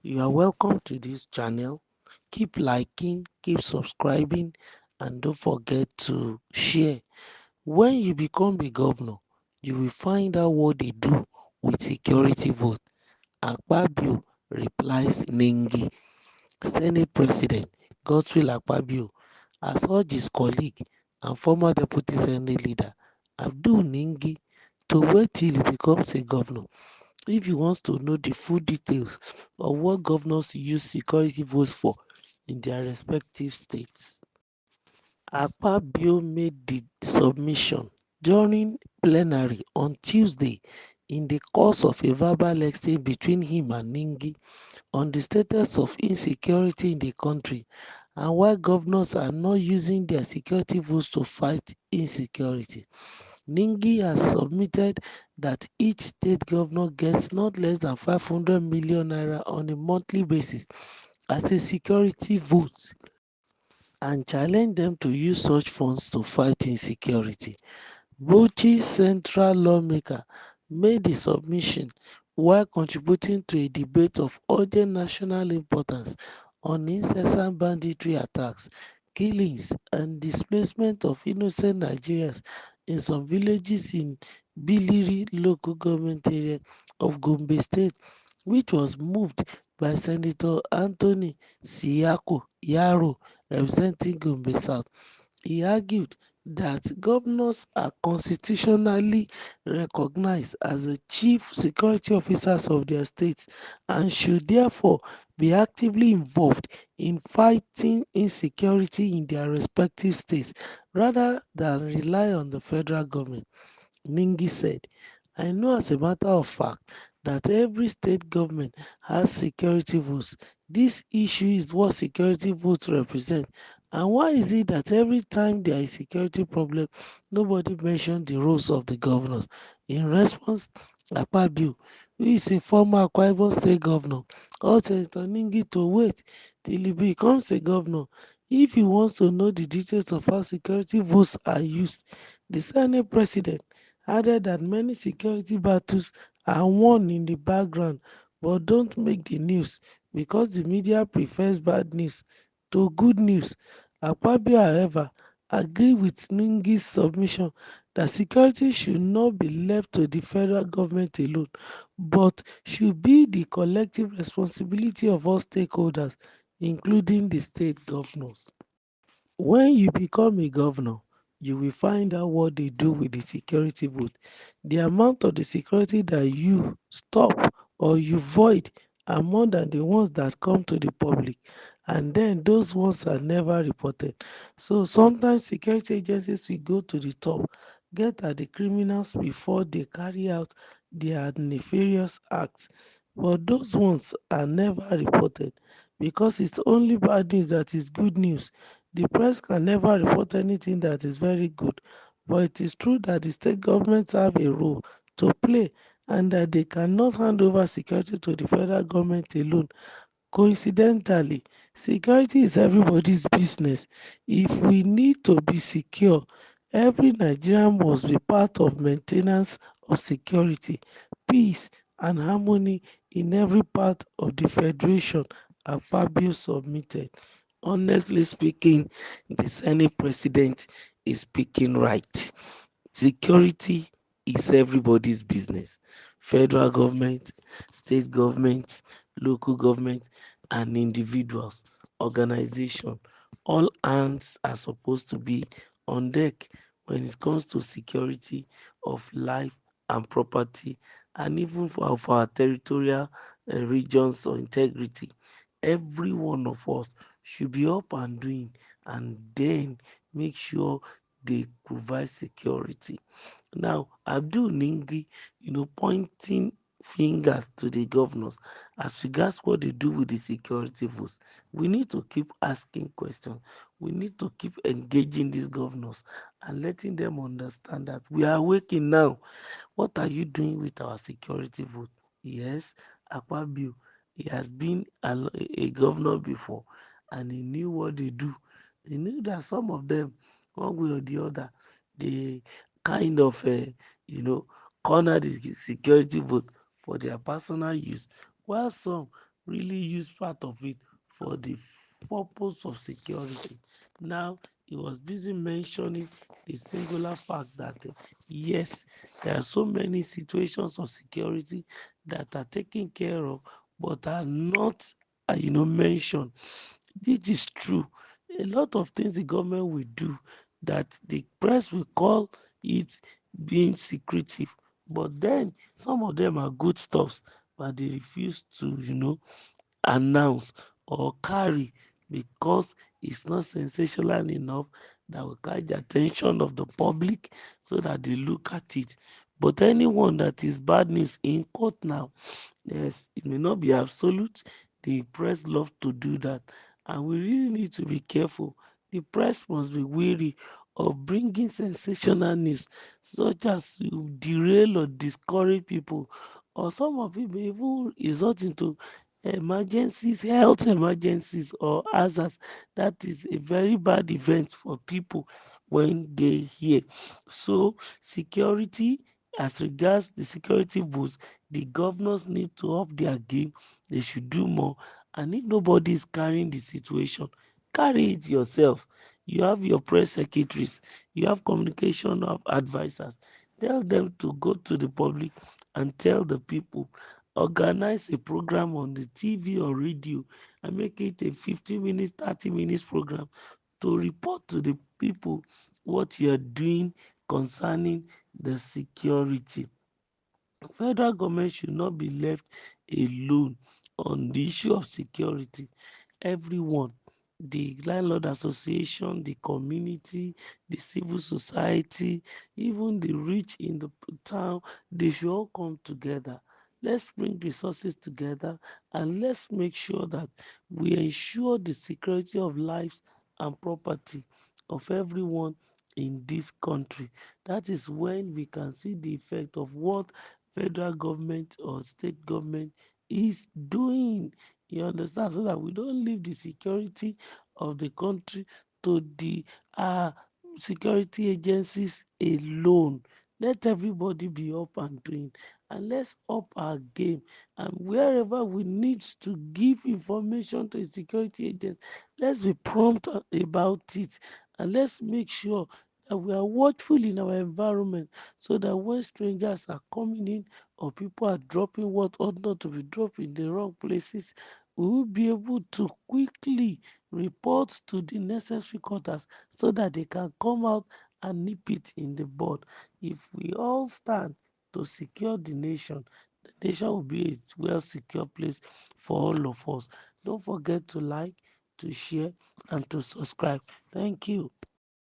You are welcome to this channel. Keep liking, keep subscribing, and don't forget to share. When you become a governor, you will find out what they do with security vote. Akpabio replies Nengi. Senate President Godswill Akpabio has urged his colleague and former Deputy Senate leader Abdul Nengi to wait till he becomes a governor if he wants to know the full details of what governors use security votes for in their respective states. Akpabio made the submission during plenary on Tuesday in the course of a verbal exchange between him and Ningi on the status of insecurity in the country and why governors are not using their security votes to fight insecurity. Ningi has submitted that each state governor gets not less than 500 million naira on a monthly basis as a security vote and challenged them to use such funds to fight insecurity. Bauchi's central lawmaker made the submission while contributing to a debate of urgent national importance on incessant banditry attacks, killings, and displacement of innocent Nigerians in some villages in Biliri local government area of Gombe State, which was moved by Senator Anthony Siyako Yaro representing Gombe South. He argued that governors are constitutionally recognized as the chief security officers of their states and should therefore be actively involved in fighting insecurity in their respective states rather than rely on the federal government. Ningi said, I know as a matter of fact that every state government has security votes. This issue is what security votes represent. And why is it that every time there is security problem, nobody mentions the roles of the governors? In response, Akpabio, who is a former Akwa Ibom state governor, urged Senator Ningi to wait till he becomes a governor if he wants to know the details of how security votes are used. The Senate president added that many security battles are won in the background but don't make the news because the media prefers bad news to good news. Akpabio, however, agreed with Nungi's submission that security should not be left to the federal government alone but should be the collective responsibility of all stakeholders, including the state governors. When you become a governor, you will find out what they do with the security vote. The amount of the security that you stop or you void are more than the ones that come to the public, and then those ones are never reported. So sometimes security agencies will go to the top, get at the criminals before they carry out their nefarious acts, but those ones are never reported because it's only bad news that is good news. The press can never report anything that is very good, but it is true that the state governments have a role to play and that they cannot hand over security to the federal government alone. Coincidentally, security is everybody's business. If we need to be secure, every Nigerian must be part of maintenance of security, peace and harmony in every part of the federation, Akpabio submitted. Honestly speaking, the Senate president is speaking right. Security is everybody's business. Federal government, state government, local government, and individuals, organization, all hands are supposed to be on deck when it comes to security of life and property, and even for our territorial regions or integrity. Every one of us should be up and doing, and then make sure they provide security. Now, Abdul Ningi, pointing fingers to the governors as regards what they do with the security votes. We need to keep asking questions. We need to keep engaging these governors and letting them understand that we are waking now. What are you doing with our security vote? Yes, Akpabio, he has been a governor before and he knew what they do. He knew that some of them, one way or the other, they kind of, you know, corner the security vote for their personal use, while some really use part of it for the purpose of security. Now, he was busy mentioning the singular fact that yes, there are so many situations of security that are taken care of but are not mentioned. This is true. A lot of things the government will do that the press will call it being secretive, but then some of them are good stuffs, but they refuse to announce or carry because it's not sensational enough that will catch the attention of the public so that they look at it. But anyone that is bad news in court now, yes, it may not be absolute. The press love to do that, and we really need to be careful. The press must be wary of bringing sensational news such as will derail or discourage people, or some of it may even result into emergencies, health emergencies, or hazards. That is a very bad event for people when they hear. So, security, as regards the security votes, the governors need to up their game. They should do more. And if nobody is carrying the situation, carry it yourself. You have your press secretaries, you have communication of advisors. Tell them to go to the public and tell the people. Organize a program on the TV or radio and make it a 50 minutes, 30 minutes program to report to the people what you are doing concerning the security. Federal government should not be left alone on the issue of security. Everyone, the landlord association, the community, the civil society, even the rich in the town, they should all come together. Let's bring resources together and let's make sure that we ensure the security of lives and property of everyone in this country. That is when we can see the effect of what federal government or state government is doing. You understand? So that we don't leave the security of the country to the uh, security agencies alone. Let everybody be up and doing, and let's up our game. And wherever we need to give information to a security agent, let's be prompt about it, and let's make sure that we are watchful in our environment so that when strangers are coming in or people are dropping what ought not to be dropped in the wrong places, we will be able to quickly report to the necessary quarters so that they can come out and nip it in the bud. If we all stand to secure the nation will be a well secure place for all of us. Don't forget to like, to share, and to subscribe. Thank you.